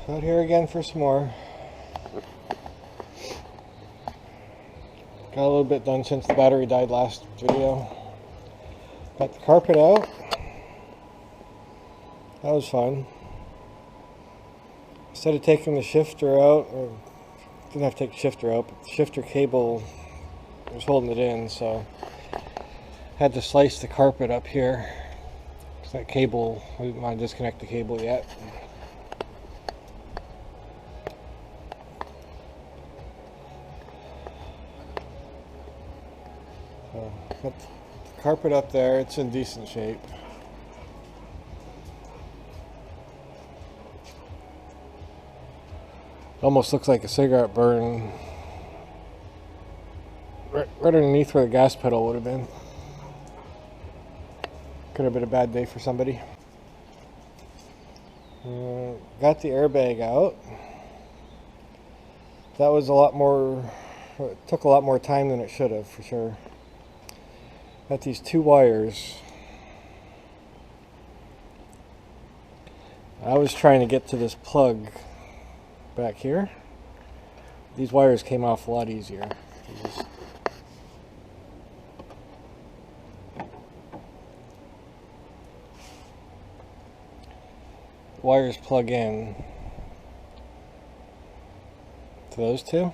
Out here again for some more. Got a little bit done since the battery died last video. Got the carpet out. That was fun. Instead of taking the shifter out, or didn't have to take the shifter out, but the shifter cable was holding it in, so had to slice the carpet up here. That cable, I didn't want to disconnect the cable yet. So, got the carpet up there, it's in decent shape. Almost looks like a cigarette burn right underneath where the gas pedal would have been. Could have been a bad day for somebody. Got the airbag out. That was a lot more, it took a lot more time than it should have, for sure. Got these two wires. I was trying to get to this plug back here. These wires came off a lot easier. Wires plug in to those two.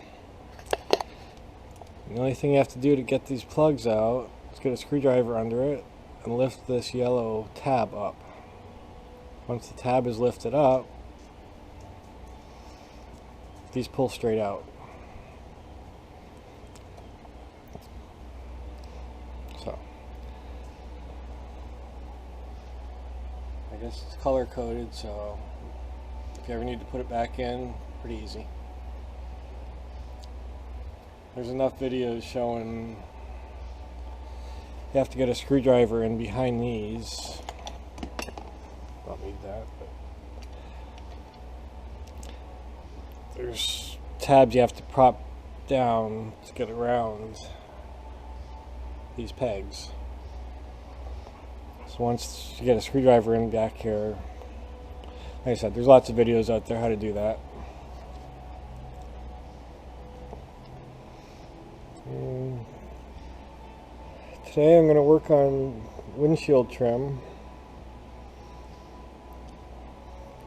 The only thing you have to do to get these plugs out is get a screwdriver under it and lift this yellow tab up. Once the tab is lifted up, these pull straight out. So I guess it's color coded, so if you ever need to put it back in, pretty easy. There's enough videos showing you have to get a screwdriver in behind these. Don't need that, but there's tabs you have to prop down to get around these pegs. So once you get a screwdriver in back here, like I said, there's lots of videos out there how to do that. Today I'm going to work on windshield trim,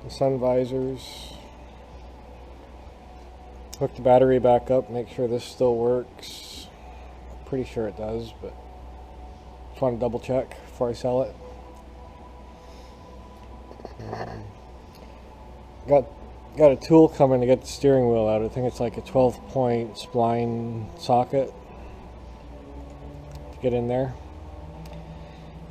the sun visors, hook the battery back up, make sure this still works. Pretty sure it does, but just want to double check before I sell it. Got a tool coming to get the steering wheel out. I think it's like a 12-point spline socket to get in there.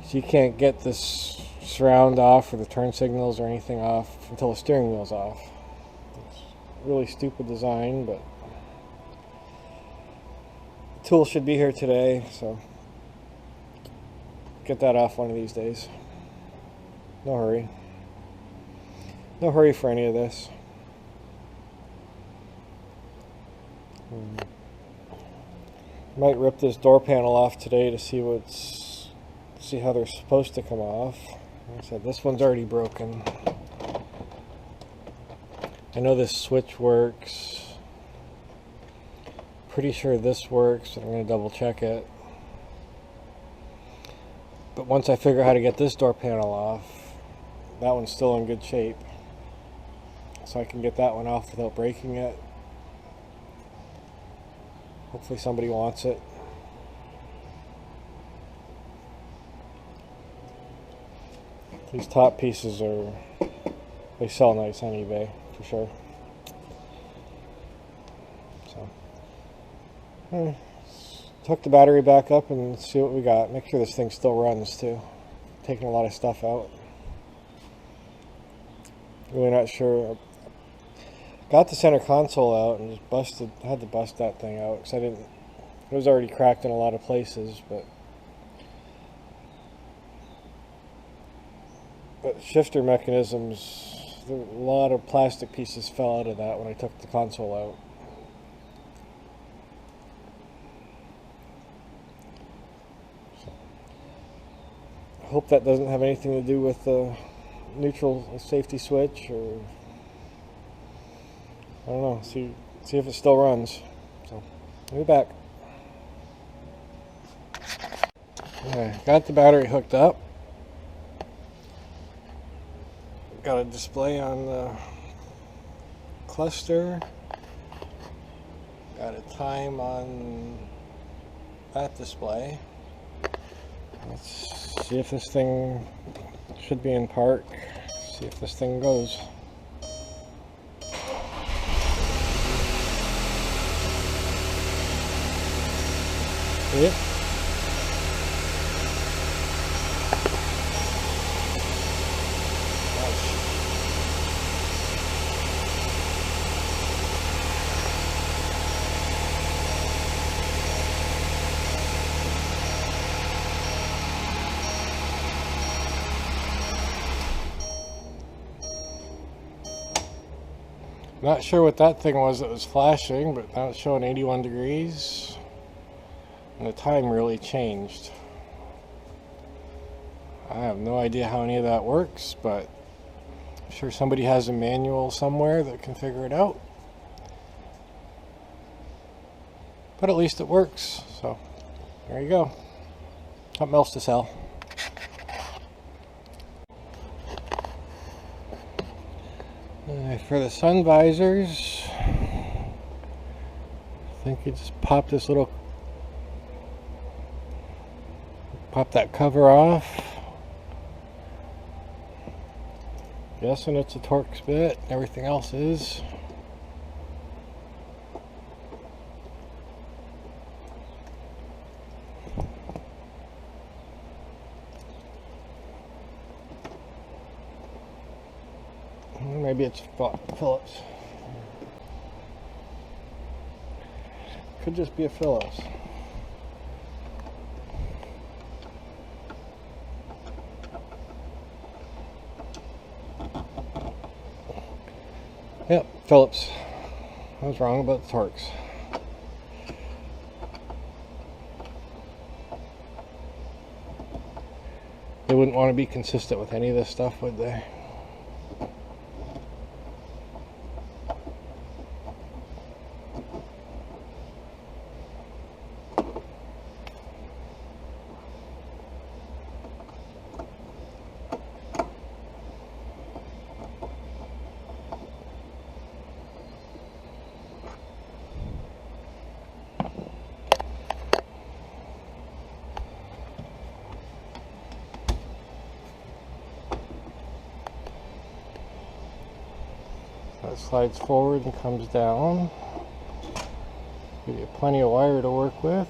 So you can't get this surround off or the turn signals or anything off until the steering wheel's off. It's a really stupid design, but the tool should be here today, so get that off one of these days. No hurry. No hurry for any of this. Might rip this door panel off today to see how they're supposed to come off. Like I said, this one's already broken. I know this switch works. Pretty sure this works, but I'm going to double check it. But once I figure out how to get this door panel off, that one's still in good shape. So I can get that one off without breaking it. Hopefully somebody wants it. These top pieces they sell nice on eBay for sure. So hook the battery back up and see what we got. Make sure this thing still runs too. Taking a lot of stuff out. Really not sure. Got the center console out and just had to bust that thing out because it was already cracked in a lot of places, but shifter mechanisms, a lot of plastic pieces fell out of that when I took the console out. So, I hope that doesn't have anything to do with the neutral safety switch or I don't know. See if it still runs. So, I'll be back. Okay, got the battery hooked up. Got a display on the cluster. Got a time on that display. Let's see if this thing should be in park. See if this thing goes. See it? Not sure what that thing was that was flashing, but now it's showing 81 degrees. And the time really changed. I have no idea how any of that works, but I'm sure somebody has a manual somewhere that can figure it out. But at least it works, so there you go. Something else to sell. For the sun visors, I think you just pop that cover off. Guessing it's a Torx bit, everything else is. Maybe it's Phillips. Could just be a Phillips. Yep, Phillips. I was wrong about the Torx. They wouldn't want to be consistent with any of this stuff, would they? That slides forward and comes down. Give you plenty of wire to work with.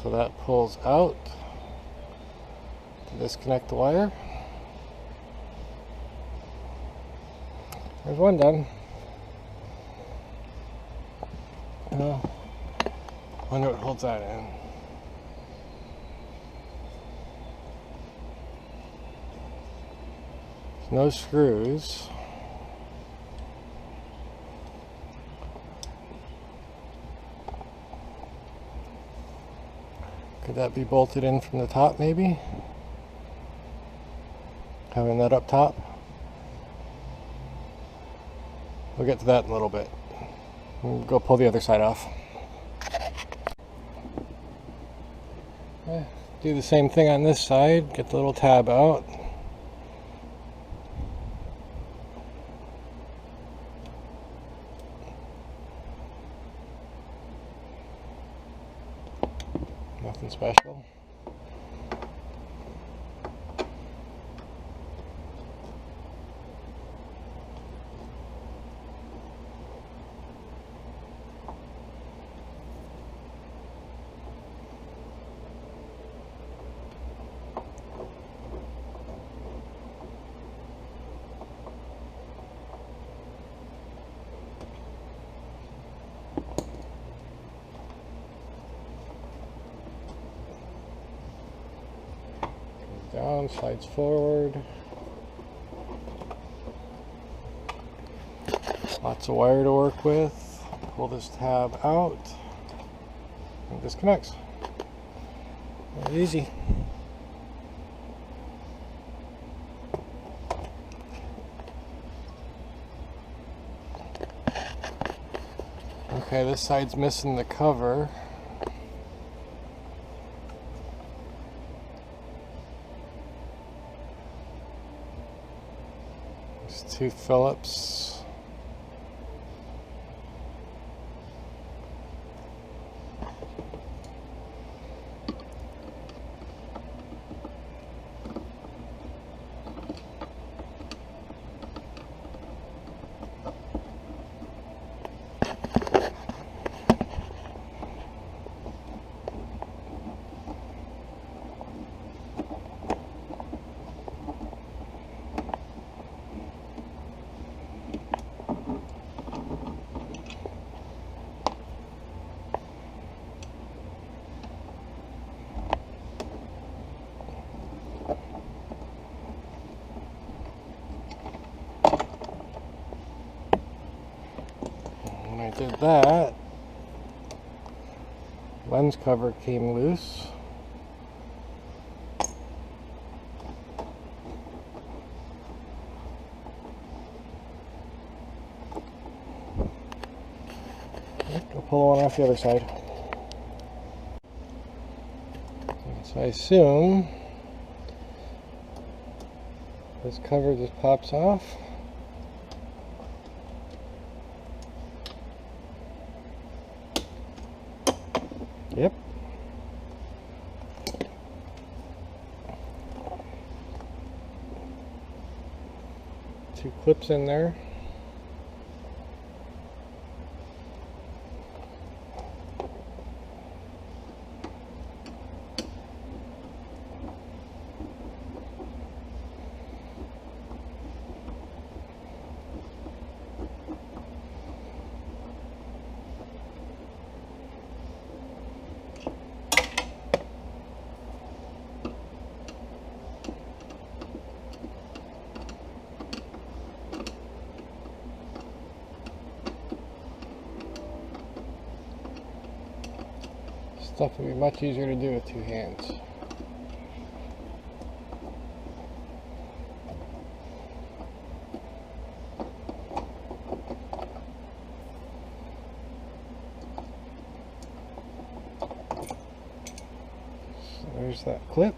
So that pulls out to disconnect the wire. There's one done. Wonder what holds that in. There's no screws. Could that be bolted in from the top, maybe? Having that up top? We'll get to that in a little bit. We'll go pull the other side off. Do the same thing on this side. Get the little tab out. Nothing special. down, slides forward. Lots of wire to work with. Pull this tab out and it disconnects. Very easy. Okay, this side's missing the cover. There's 2 Phillips. When I did that, lens cover came loose. Go pull one off the other side. So I assume this cover just pops off. Yep. Two clips in there. Stuff would be much easier to do with 2 hands. So there's that clip.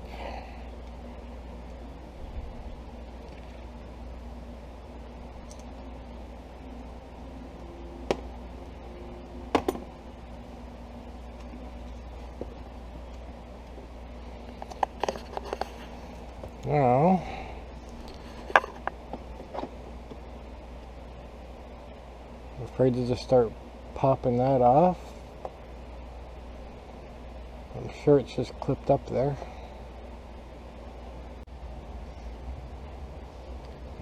Now, I'm afraid to just start popping that off. I'm sure it's just clipped up there.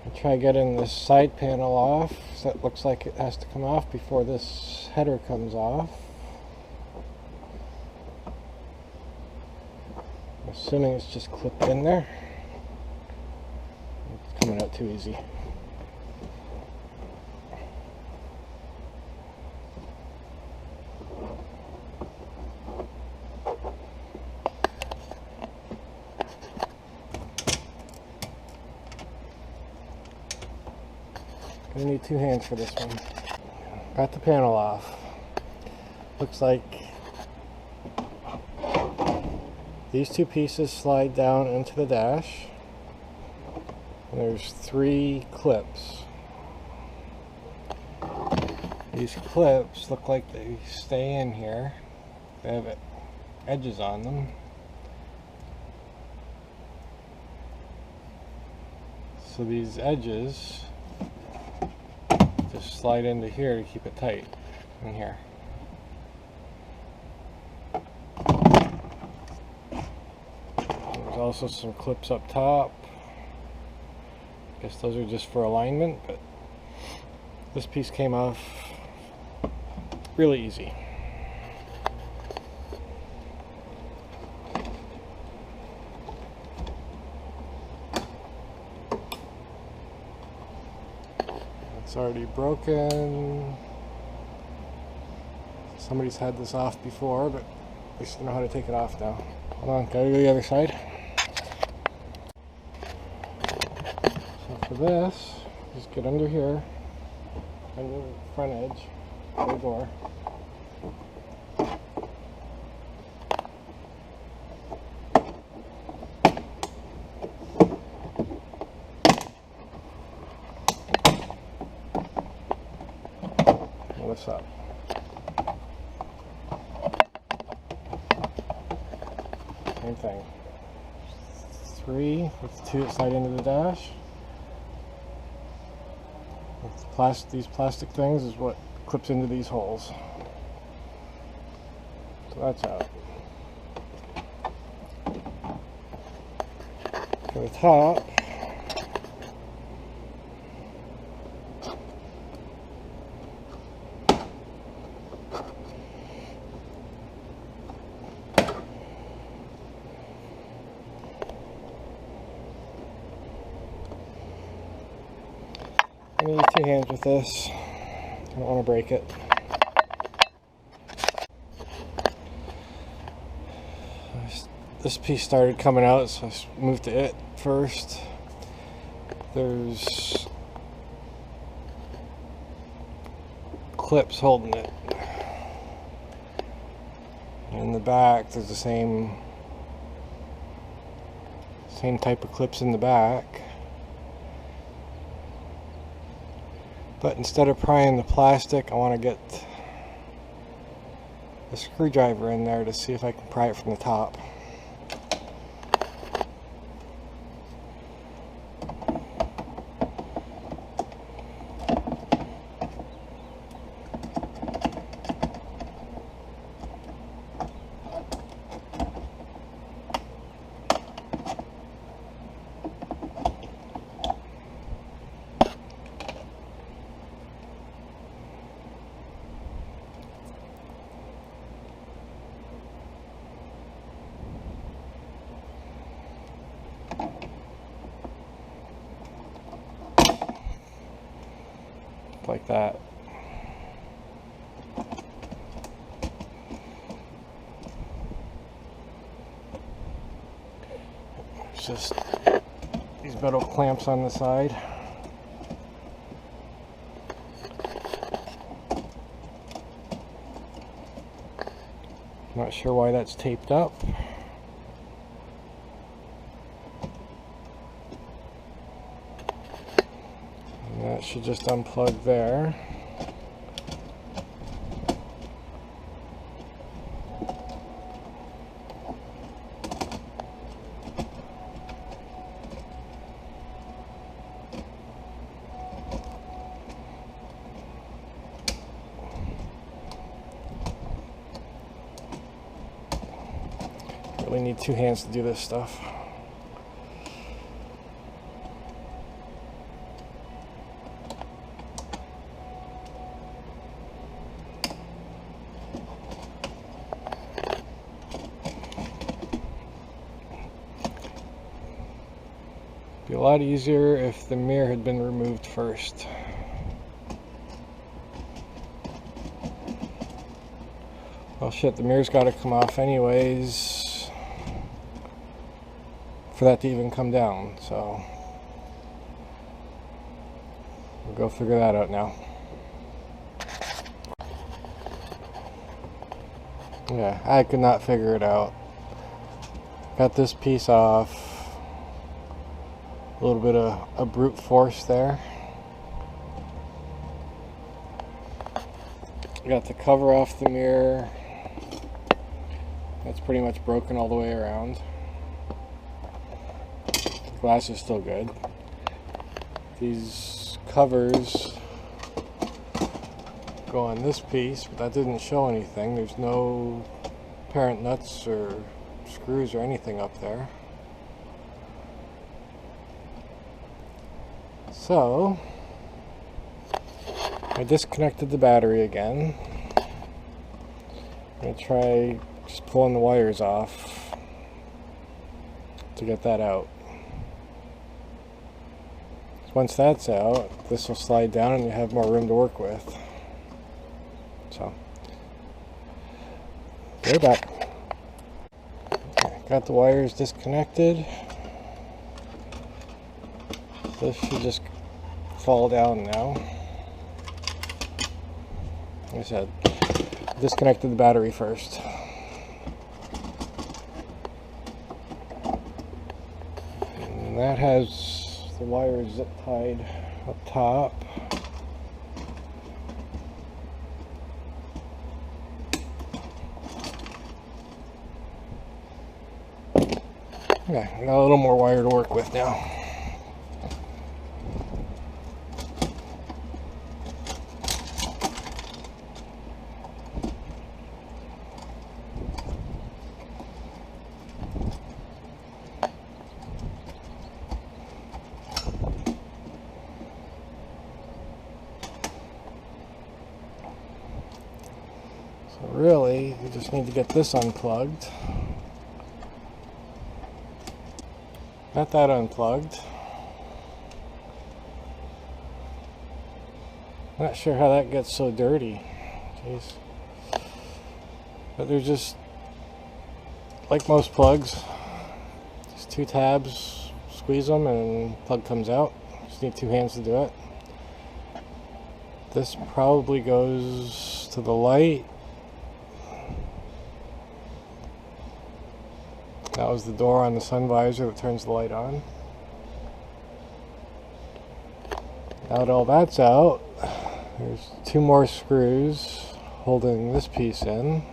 I'll try getting this side panel off. So that looks like it has to come off before this header comes off. I'm assuming it's just clipped in there. Coming out too easy. Gonna need 2 hands for this one. Got the panel off. Looks like these 2 pieces slide down into the dash. And there's 3 clips. These clips look like they stay in here. They have edges on them. So these edges just slide into here to keep it tight in here. There's also some clips up top. Guess those are just for alignment, but this piece came off really easy. It's already broken. Somebody's had this off before, but at least you know how to take it off now. Hold on, gotta go to the other side. So for this, just get under here, under the front edge of the door. Lifts up. Same thing. 3 with the 2 that slide into the dash. These plastic things is what clips into these holes. So that's out. For the top, I need 2 hands with this. I don't want to break it. This piece started coming out, so I moved to it first. There's clips holding it. In the back, there's the same type of clips in the back. But instead of prying the plastic, I want to get a screwdriver in there to see if I can pry it from the top. Like that. It's just these metal clamps on the side. Not sure why that's taped up. That should just unplug there. Really need 2 hands to do this stuff. Be a lot easier if the mirror had been removed first. Well shit, the mirror's got to come off anyways for that to even come down, so we'll go figure that out now. Yeah, I could not figure it out. Got this piece off. A little bit of a brute force there. Got the cover off the mirror. That's pretty much broken all the way around. The glass is still good. These covers go on this piece, but that didn't show anything. There's no parent nuts or screws or anything up there. So I disconnected the battery again. I'm going to try just pulling the wires off to get that out. Once that's out, this will slide down and you have more room to work with. So, we're back. Okay, got the wires disconnected. This should just fall down now. Like I said, disconnected the battery first. And that has the wires zip tied up top. Okay, got a little more wire to work with now. So really, you just need to get this unplugged. Got that unplugged. Not sure how that gets so dirty. Jeez. But they're just, like most plugs, just 2 tabs, squeeze them and plug comes out. Just need 2 hands to do it. This probably goes to the light. That was the door on the sun visor that turns the light on. Now that all that's out, there's 2 more screws holding this piece in.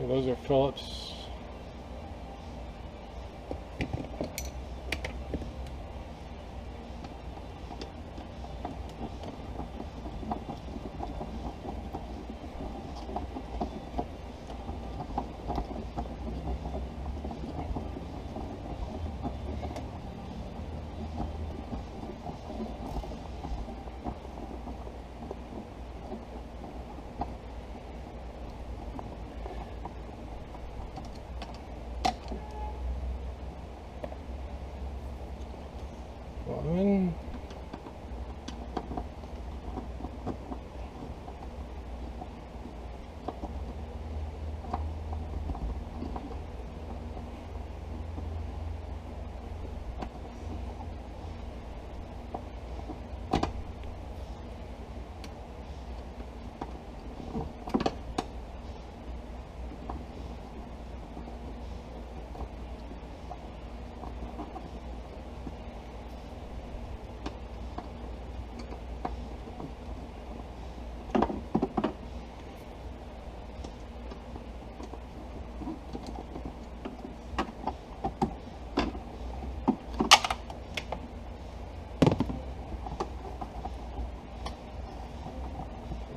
Those are Phillips. One.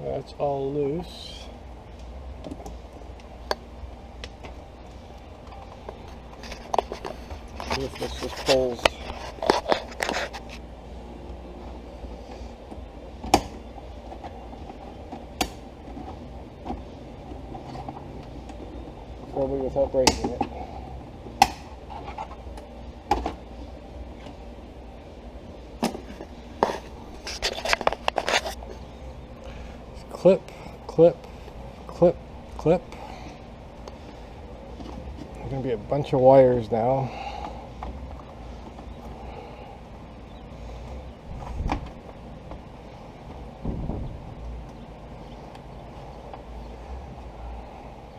That's all loose. See if this just pulls. Probably without breaking it. Clip, clip, clip, clip. There's going to be a bunch of wires now.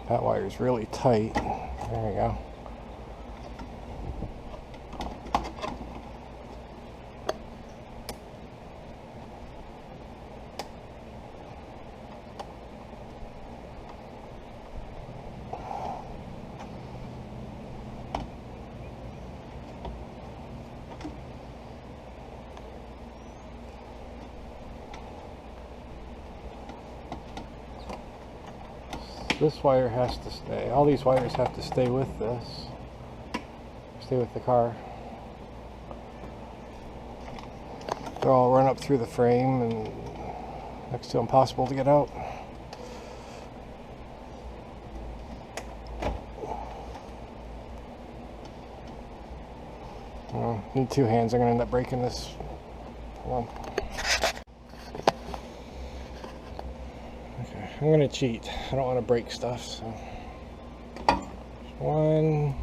That wire's really tight. There we go. This wire has to stay. All these wires have to stay with this. Stay with the car. They'll all run up through the frame and Next to impossible to get out. Oh, need two hands. I'm going to end up breaking this one. Okay, I'm going to cheat. I don't want to break stuff, so. One.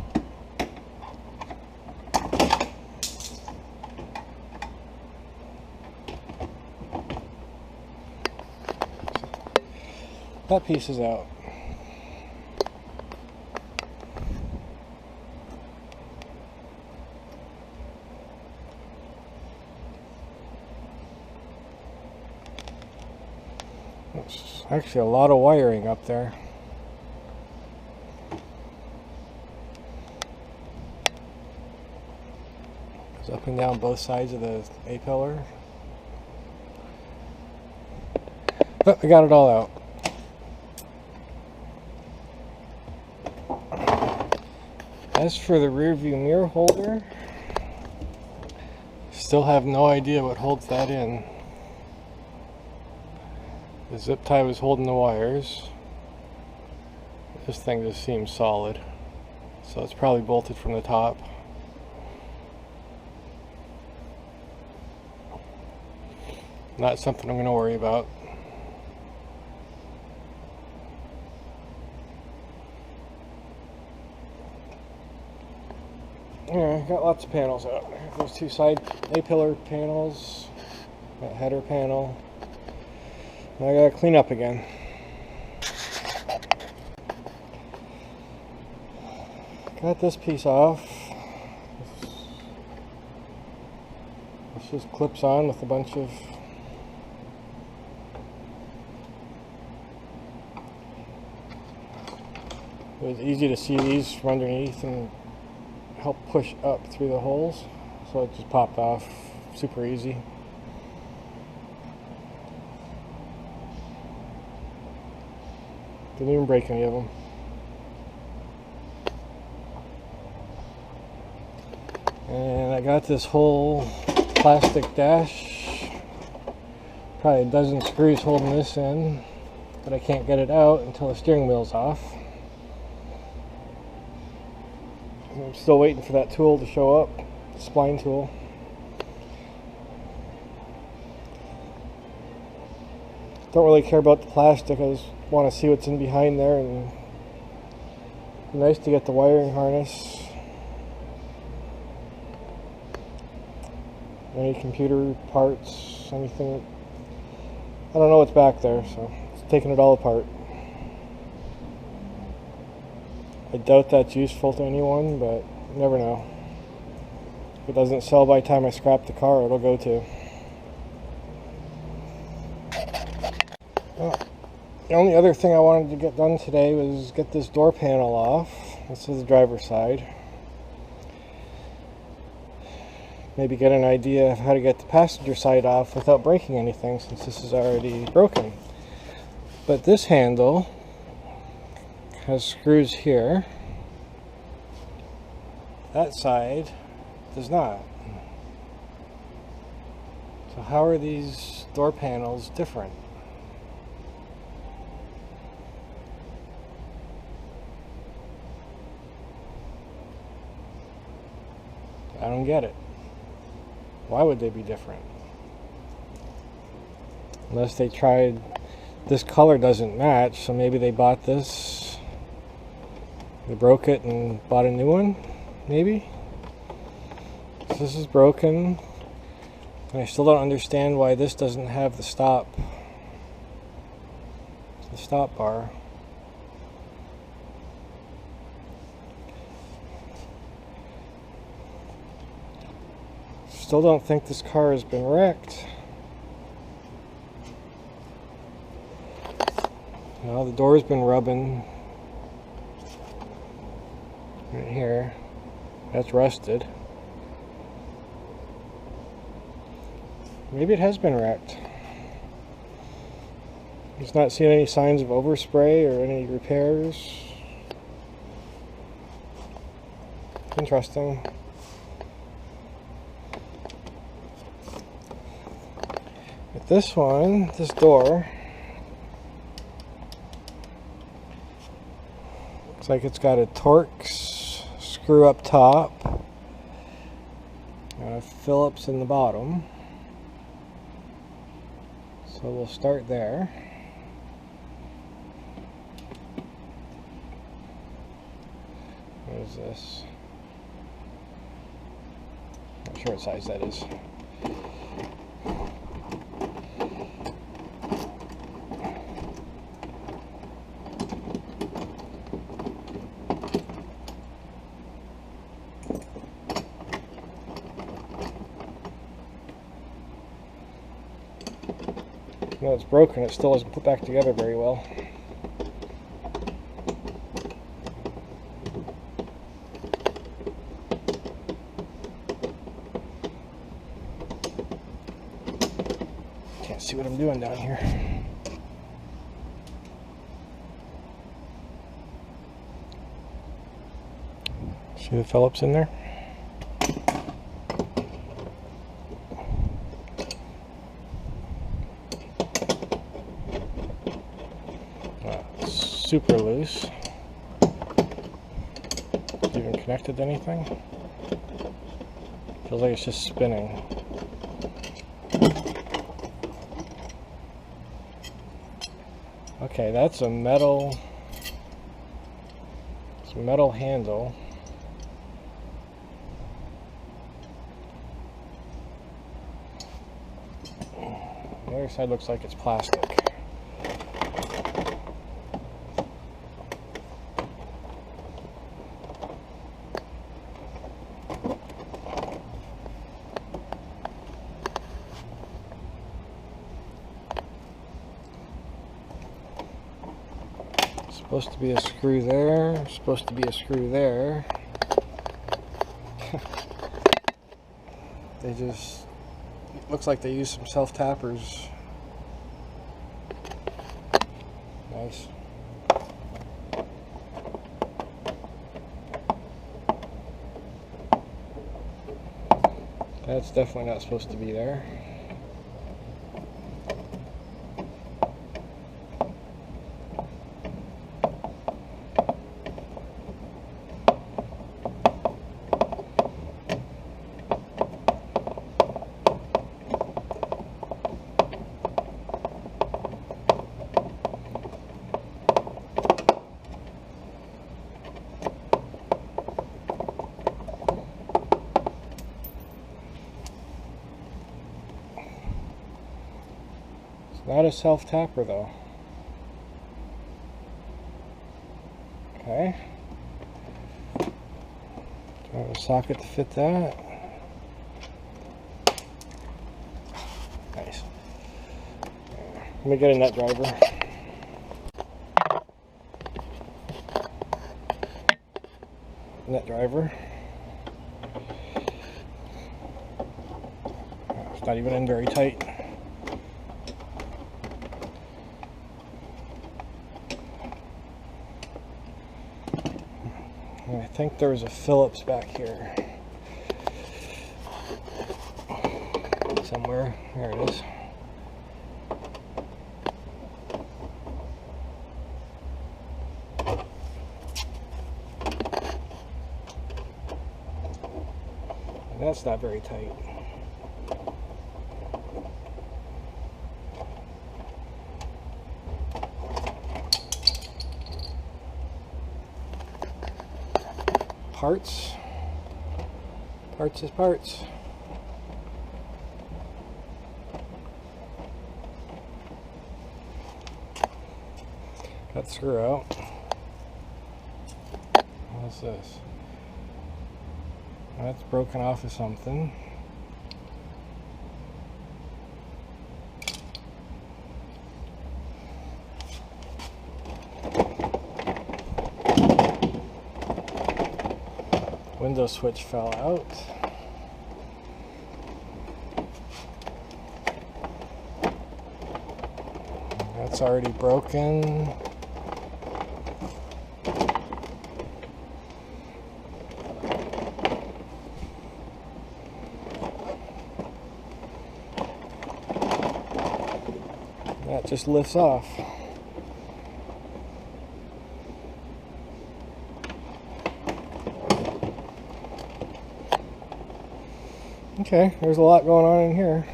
That piece is out. There's actually a lot of wiring up there. It's up and down both sides of the A-pillar. But I got it all out. As for the rear view mirror holder, still have no idea what holds that in. The zip tie was holding the wires. This thing just seems solid, so it's probably bolted from the top. Not something I'm going to worry about. Yeah, got lots of panels out. Those two side A-pillar panels, that header panel. I gotta clean up again. Got this piece off. This just clips on with a bunch of it was easy to see these from underneath and help push up through the holes, so it just popped off super easy. Didn't even break any of them. And I got this whole plastic dash, probably a dozen screws holding this in, but I can't get it out until the steering wheel's off. I'm still waiting for that tool to show up, the spline tool. Don't really care about the plastic, I just want to see what's in behind there, and it'd be nice to get the wiring harness. Any computer parts, anything. I don't know what's back there, so it's taking it all apart. I doubt that's useful to anyone, but you never know. If it doesn't sell by the time I scrap the car, it'll go to. Well, the only other thing I wanted to get done today was get this door panel off. This is the driver's side. Maybe get an idea of how to get the passenger side off without breaking anything, since this is already broken. But this handle has screws here. That side does not. So how are these door panels different? I don't get it. Why would they be different? Unless they tried, this color doesn't match, so maybe they bought this, they broke it and bought a new one, maybe? So this is broken, and I still don't understand why this doesn't have the stop bar. Still don't think this car has been wrecked. Well, the door's been rubbing right here. That's rusted. Maybe it has been wrecked. Just not seeing any signs of overspray or any repairs. Interesting. But this one, this door, looks like it's got a Torx screw up top and a Phillips in the bottom. So we'll start there. What is this? Not sure what size that is. Even though it's broken, it still doesn't put back together very well. Can't see what I'm doing down here. See the Phillips in there? Super loose. Even connected to anything? Feels like it's just spinning. Okay, that's a metal. It's a metal handle. The other side looks like it's plastic. Supposed to be a screw there, supposed to be a screw there. They just, it looks like they use some self-tappers. Nice. That's definitely not supposed to be there. Not a self-tapper though. Okay. Do I have a socket to fit that? Nice. Let me get a nut driver. Nut driver. It's not even in very tight. I think there's a Phillips back here somewhere. There it is. That's not very tight. Parts. Parts is parts. Got the screw out. What's this? That's broken off of something. Window switch fell out. That's already broken. That just lifts off. Okay, there's a lot going on in here.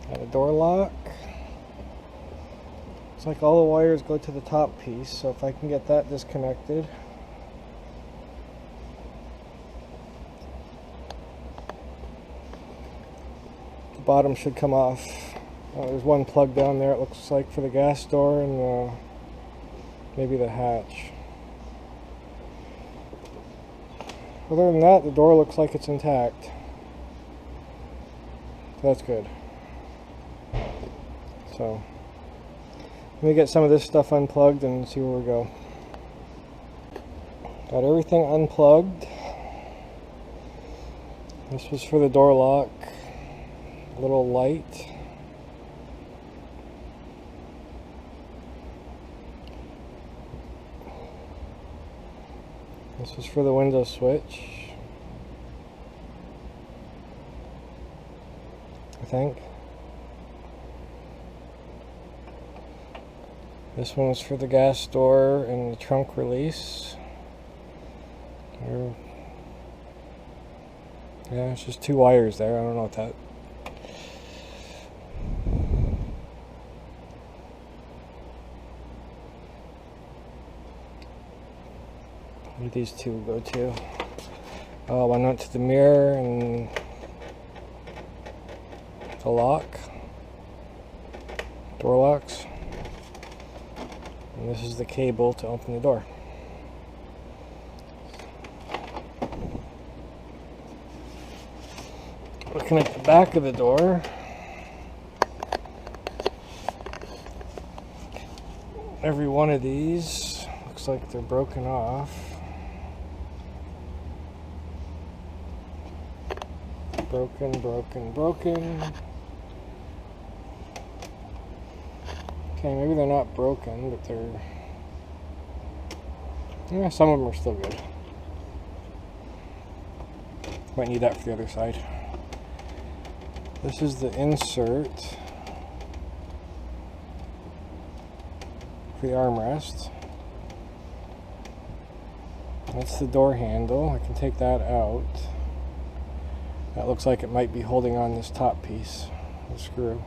Got a door lock. Looks like all the wires go to the top piece, so if I can get that disconnected. The bottom should come off. There's one plug down there, it looks like, for the gas door and maybe the hatch. Other than that, the door looks like it's intact. So that's good. So, let me get some of this stuff unplugged and see where we go. Got everything unplugged. This was for the door lock. Little light. This was for the window switch, I think. This one was for the gas door and the trunk release. Yeah, it's just two wires there. I don't know what that. Where do these two go to? Oh, one went to the mirror and the lock, door locks, and this is the cable to open the door. Looking at the back of the door, every one of these looks like they're broken off. Broken, broken, broken. Okay, maybe they're not broken, but they're... yeah, some of them are still good. Might need that for the other side. This is the insert for the armrest. That's the door handle. I can take that out. That looks like it might be holding on this top piece, the screw.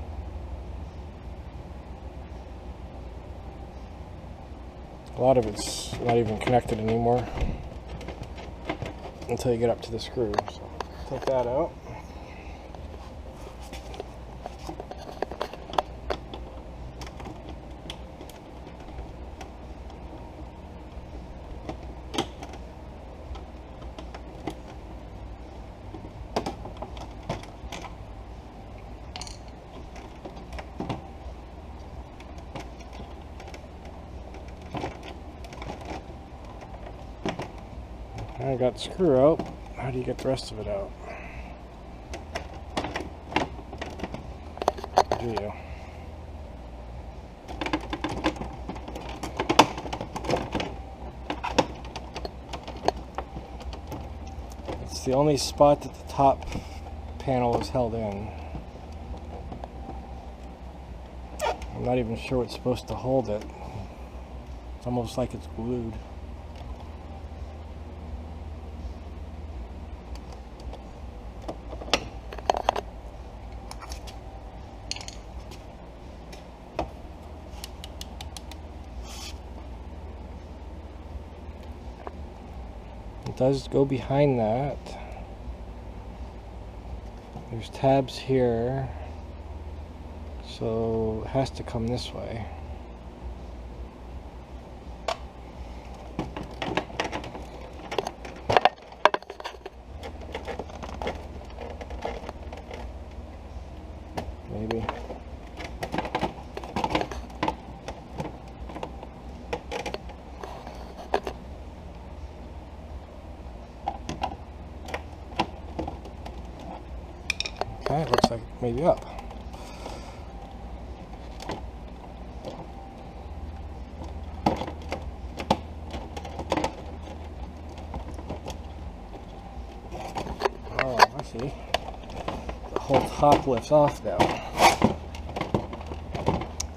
A lot of it's not even connected anymore until you get up to the screw. So take that out. I got the screw out. How do you get the rest of it out? Do you? It's the only spot that the top panel is held in. I'm not even sure what's supposed to hold it. It's almost like it's glued. It does go behind that. There's tabs here, so it has to come this way. Maybe. Okay, it looks like maybe up. Alright, See? The whole top lifts off now. I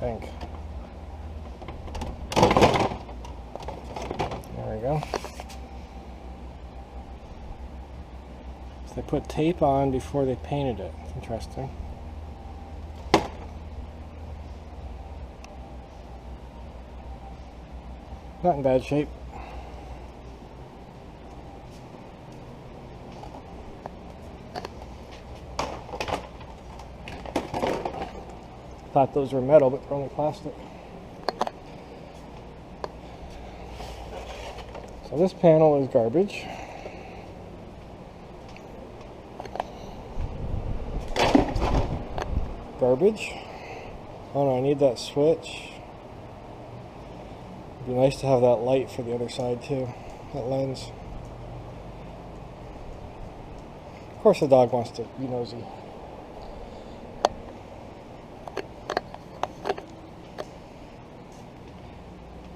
think. There we go. So they put tape on before they painted it. Interesting. Not in bad shape. Thought those were metal, but they're only plastic. So this panel is garbage. Garbage. Oh no, I need that switch. It'd be nice to have that light for the other side too, that lens. Of course the dog wants to be nosy.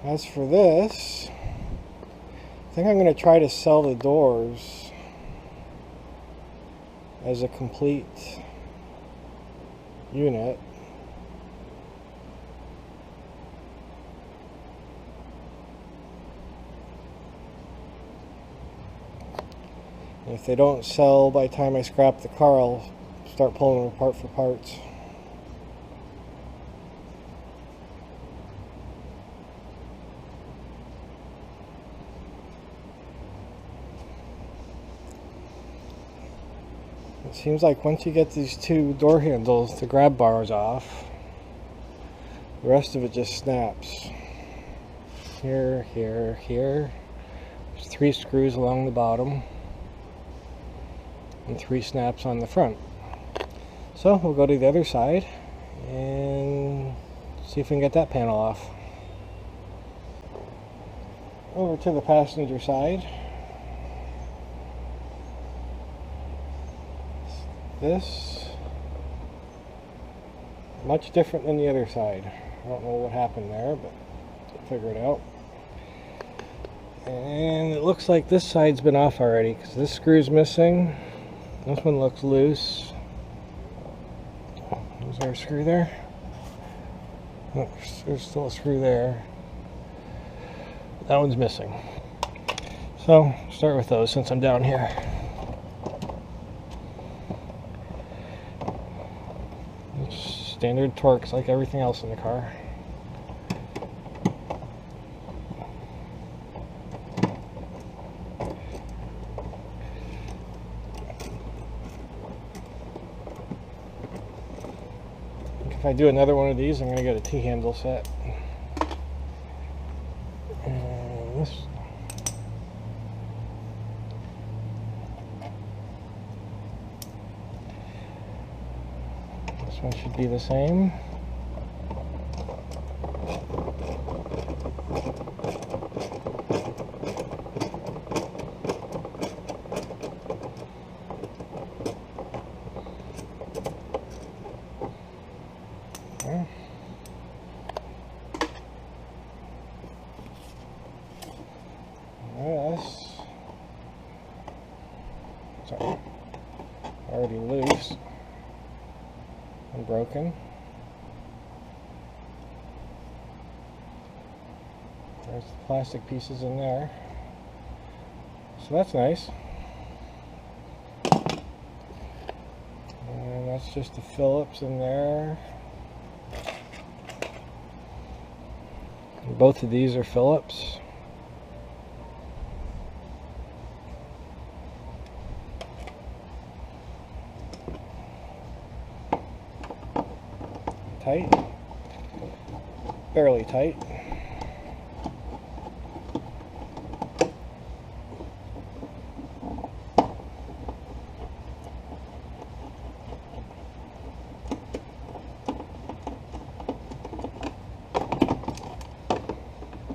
As for this, I think I'm going to try to sell the doors as a complete unit. And if they don't sell by the time I scrap the car, I'll start pulling them apart for parts. It seems like once you get these two door handles, the grab bars off, the rest of it just snaps. Here, here, here. There's 3 screws along the bottom and 3 snaps on the front. So we'll go to the other side and see if we can get that panel off. Over to the passenger side. This, much different than the other side. I don't know what happened there, but we'll figure it out. And it looks like this side's been off already because this screw's missing. This one looks loose. Is there a screw there? Oh, there's still a screw there. That one's missing. So, start with those since I'm down here. Standard torques like everything else in the car. If I do another one of these, I'm going to get a T-handle set. And this one should be the same. Okay. This, sorry, already loose and broken. There's the plastic pieces in there. So that's nice. And that's just the Phillips in there. And both of these are Phillips. Tight, barely tight.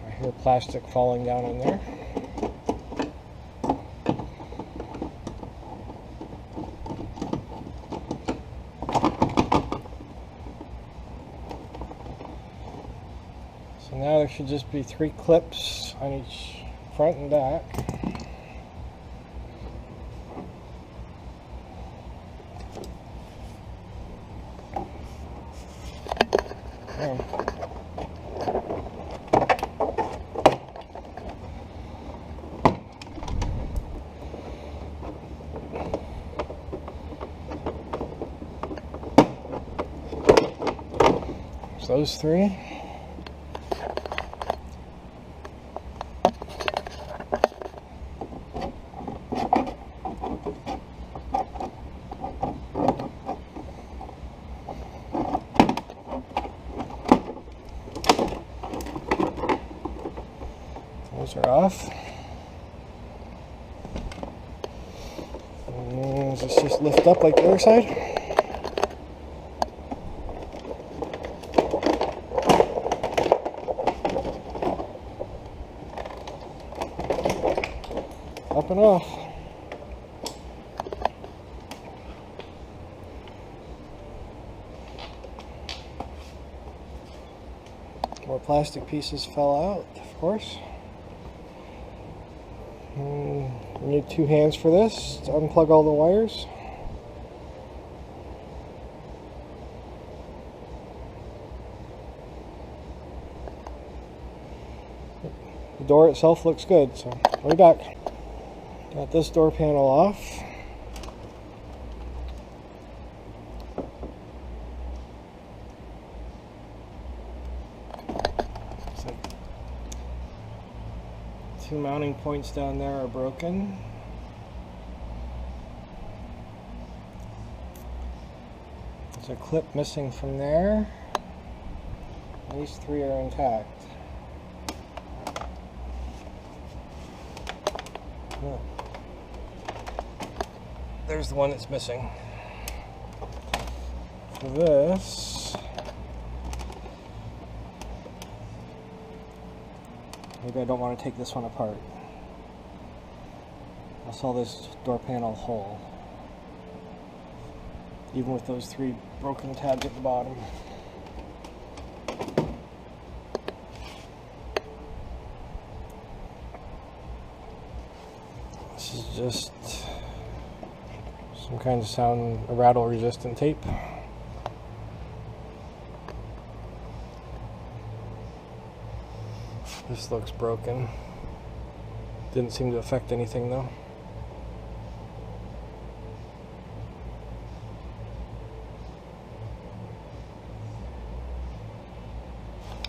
I hear plastic falling down in there. So now there should just be 3 clips on each front and back. those three. Those are off. And does this just lift up like the other side? Up and off. More plastic pieces fell out, of course. You need 2 hands for this to unplug all the wires. The door itself looks good, so I'll be back. Got this door panel off. So 2 mounting points down there are broken. There's a clip missing from there. These 3 are intact. Oh. There's the one that's missing. For this, maybe I don't want to take this one apart. I'll sell this door panel whole, even with those 3 broken tabs at the bottom. This is just some kind of rattle resistant tape. This looks broken. Didn't seem to affect anything though.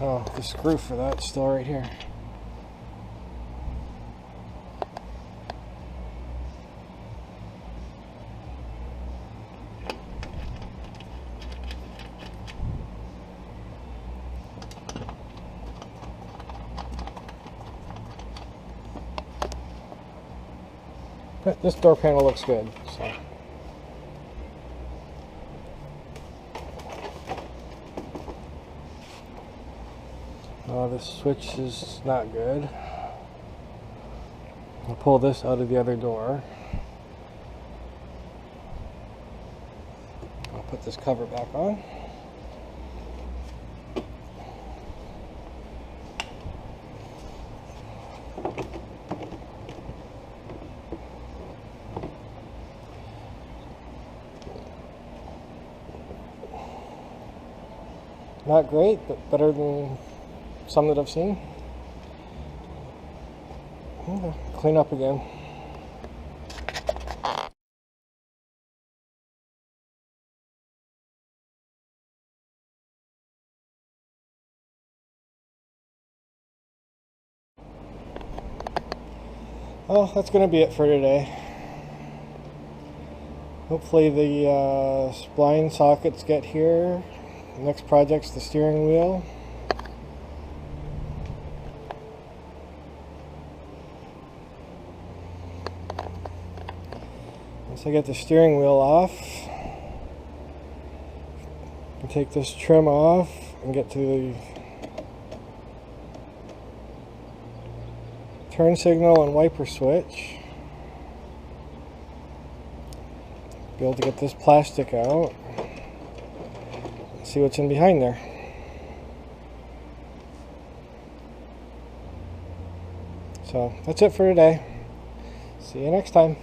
Oh, the screw for that's still right here. But this door panel looks good, so. Oh, this switch is not good. I'll pull this out of the other door. I'll put this cover back on. Not great, but better than some that I've seen. Okay, clean up again. Well, that's going to be it for today. Hopefully the spline sockets get here. The next project's the steering wheel. Once I get the steering wheel off, I take this trim off and get to the turn signal and wiper switch. Be able to get this plastic out. See what's in behind there. So that's it for today. See you next time.